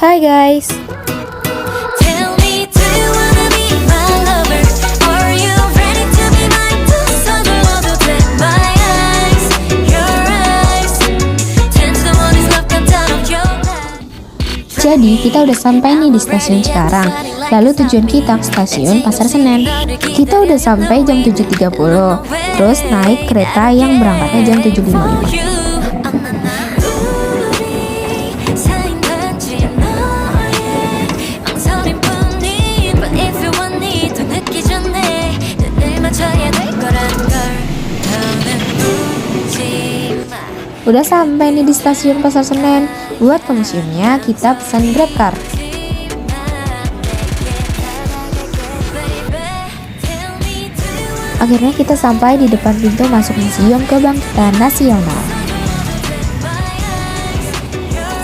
Hai guys. Tell me, do you wanna be my lover? Are you ready to be mine? 서둘러도 돼. My eyes, your eyes, turn to the one who's locked out of your life. Jadi kita udah sampai nih di stasiun sekarang. Lalu tujuan kita ke stasiun Pasar Senen. Kita udah sampai jam 7.30. Terus naik kereta yang berangkatnya jam 7.55. Udah sampai nih di stasiun Pasar Senen. Buat ke museumnya kita pesan GrabCar. Akhirnya kita sampai di depan pintu masuk Museum Kebangkitan Nasional.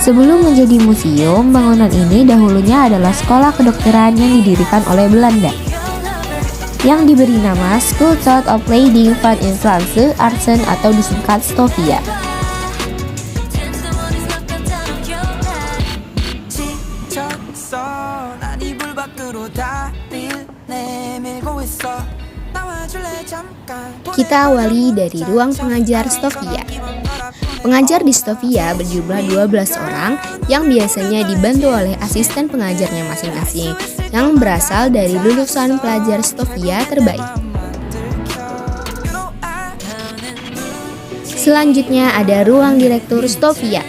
Sebelum menjadi museum, bangunan ini dahulunya adalah sekolah kedokteran yang didirikan oleh Belanda, yang diberi nama School tot Opleiding van Inlandse Artsen atau disingkat Stovia. Kita awali dari ruang pengajar Stovia. Pengajar di Stovia berjumlah 12 orang yang biasanya dibantu oleh asisten pengajarnya masing-masing yang berasal dari lulusan pelajar Stovia terbaik. Selanjutnya ada ruang direktur Stovia.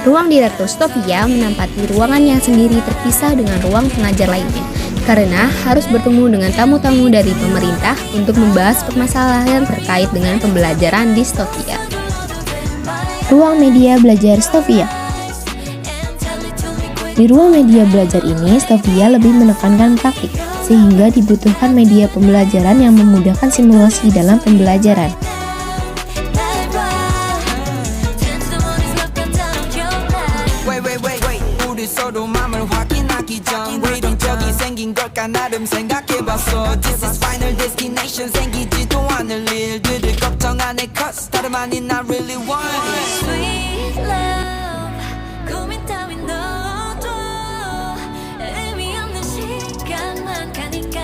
Ruang direktur Stovia menempati ruangan yang sendiri terpisah dengan ruang pengajar lainnya, karena harus bertemu dengan tamu-tamu dari pemerintah untuk membahas permasalahan terkait dengan pembelajaran di Stovia. Ruang media belajar Stovia. Di ruang media belajar ini, Stovia lebih menekankan praktik, sehingga dibutuhkan media pembelajaran yang memudahkan simulasi dalam pembelajaran. 나름 생각해봤어 This is final destination 생기지도 않을 일들을 걱정 안 해 cause 다름 아닌 I really want Sweet love, 고민 따윈 넣어도 의미 없는 시간만 가니까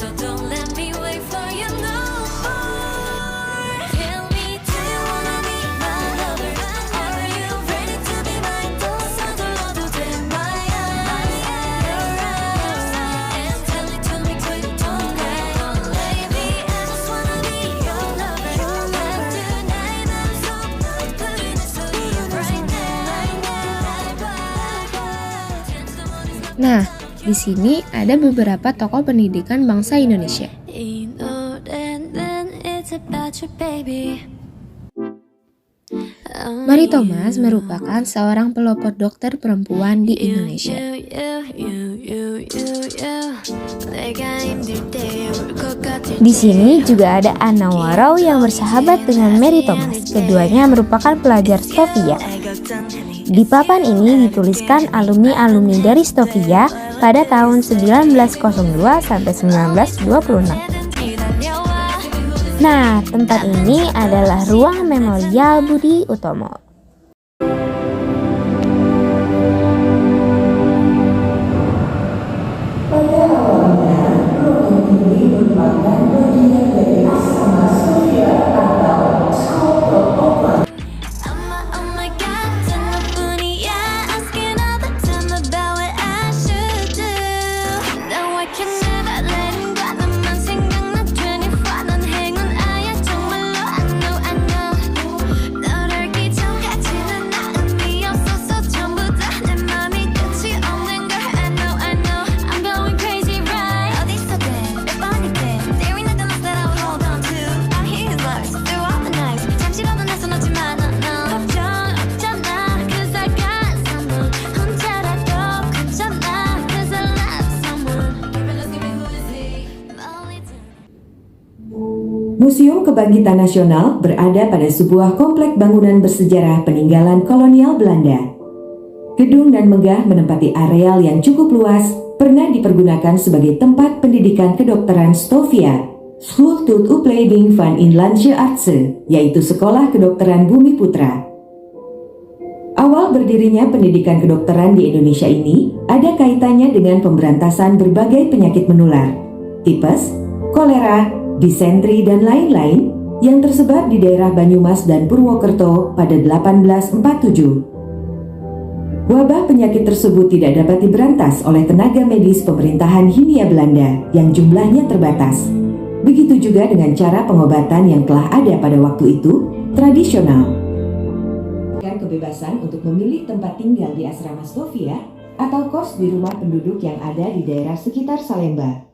So don't let me wait for you no more Tell me, do you wanna be my lover? Are you ready to be mine? 또 서둘러도 돼 My eyes, your eyes And tell it to me quick, don't go Baby, I just wanna be your lover Tonight I'm so putting it to you right now Nah, di sini ada beberapa tokoh pendidikan bangsa Indonesia. 이 노래는 it's about you baby Mary Thomas merupakan seorang pelopor dokter perempuan di Indonesia. Di sini juga ada Anna Warau yang bersahabat dengan Mary Thomas. Keduanya merupakan pelajar Stovia. Di papan ini dituliskan alumni-alumni dari Stovia pada tahun 1902 sampai 1926. Nah, tempat ini adalah ruang memorial Budi Utomo. Oh my god, 너뿐이야 Asking all the time about what I should do Now I can never let him go 너만 생각나 24 넌 행운아야 정말로 I know 널 알기 전까지는 나 의미 없었어 전부 다 내 맘이 끝이 없는 걸 I know I'm going crazy right 어디서든 몇 번이든 There ain't nothing else that I would hold on to I hear his words through all the nights 잠시라도 내 손 놓지 마 no 걱정 없잖아 Cause I got someone 혼자라도 괜찮아 Cause I love someone Let's give me who is he 멀리 Museum Kebangkitan Nasional berada pada sebuah komplek bangunan bersejarah peninggalan kolonial Belanda. Gedung dan megah menempati areal yang cukup luas, pernah dipergunakan sebagai tempat pendidikan kedokteran Stovia, School tot Opleiding van Inlandse Artsen, yaitu Sekolah Kedokteran Bumi Putra. Awal berdirinya pendidikan kedokteran di Indonesia ini ada kaitannya dengan pemberantasan berbagai penyakit menular, tipes, kolera, disentri, dan lain-lain yang tersebar di daerah Banyumas dan Purwokerto pada 1847. Wabah penyakit tersebut tidak dapat diberantas oleh tenaga medis pemerintahan Hindia Belanda yang jumlahnya terbatas. Begitu juga dengan cara pengobatan yang telah ada pada waktu itu, tradisional. Kebebasan untuk memilih tempat tinggal di asrama Stovia atau kos di rumah penduduk yang ada di daerah sekitar Salemba.